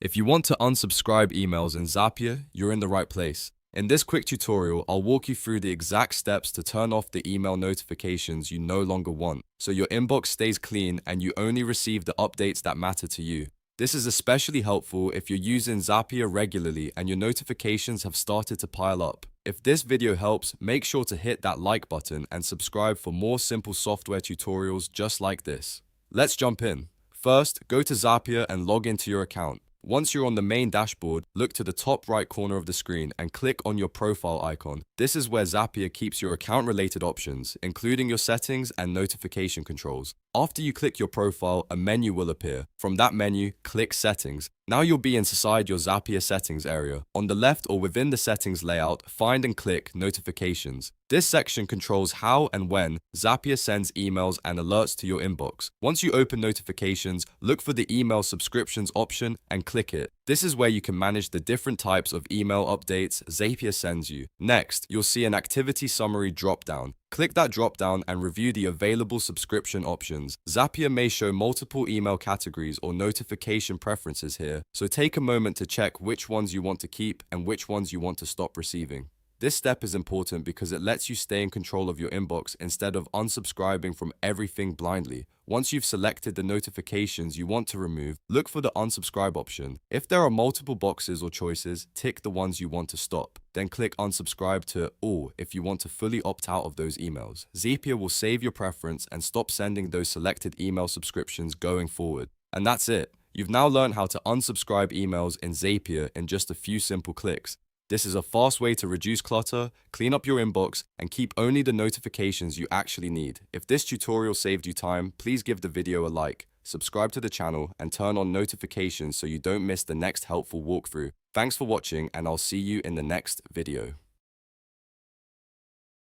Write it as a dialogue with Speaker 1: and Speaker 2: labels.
Speaker 1: If you want to unsubscribe emails in Zapier, you're in the right place. In this quick tutorial, I'll walk you through the exact steps to turn off the email notifications you no longer want, so your inbox stays clean and you only receive the updates that matter to you. This is especially helpful if you're using Zapier regularly and your notifications have started to pile up. If this video helps, make sure to hit that like button and subscribe for more simple software tutorials just like this. Let's jump in. First, go to Zapier and log into your account. Once you're on the main dashboard, look to the top right corner of the screen and click on your profile icon. This is where Zapier keeps your account-related options, including your settings and notification controls. After you click your profile, a menu will appear. From that menu, click Settings. Now you'll be inside your Zapier settings area. On the left or within the settings layout, find and click Notifications. This section controls how and when Zapier sends emails and alerts to your inbox. Once you open notifications, look for the email subscriptions option and click it. This is where you can manage the different types of email updates Zapier sends you. Next, you'll see an activity summary dropdown. Click that dropdown and review the available subscription options. Zapier may show multiple email categories or notification preferences here, so take a moment to check which ones you want to keep and which ones you want to stop receiving. This step is important because it lets you stay in control of your inbox instead of unsubscribing from everything blindly. Once you've selected the notifications you want to remove, look for the unsubscribe option. If there are multiple boxes or choices, tick the ones you want to stop. Then click unsubscribe to all if you want to fully opt out of those emails. Zapier will save your preference and stop sending those selected email subscriptions going forward. And that's it. You've now learned how to unsubscribe emails in Zapier in just a few simple clicks. This is a fast way to reduce clutter, clean up your inbox, and keep only the notifications you actually need. If this tutorial saved you time, please give the video a like, subscribe to the channel, and turn on notifications so you don't miss the next helpful walkthrough. Thanks for watching, and I'll see you in the next video.